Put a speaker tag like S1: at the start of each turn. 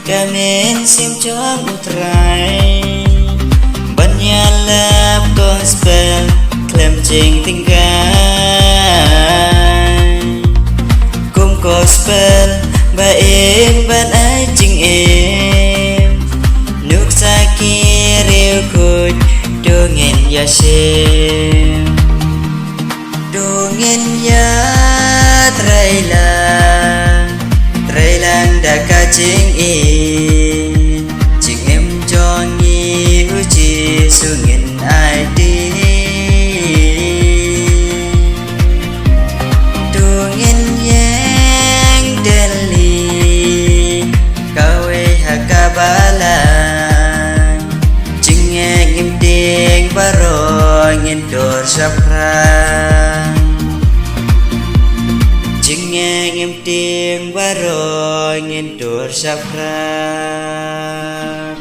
S1: Kamen sim chong utrai Banyalap gospel Klem ching tingkai Kum gospel Ba em ban ai ching em Nước xa kia rêu khôi Đô nghẹn ya xem Đô nghẹn ya trai lang đã ca ching em Ching em cho nghi hư chi su nghìn ai đi Đô nghẹn yang đen li Cao ê hạ ca ba lang Ching em tiếng ba rồi nghìn đô sắp rang Ching em tiếng ba rồi nghìn đô sắp rang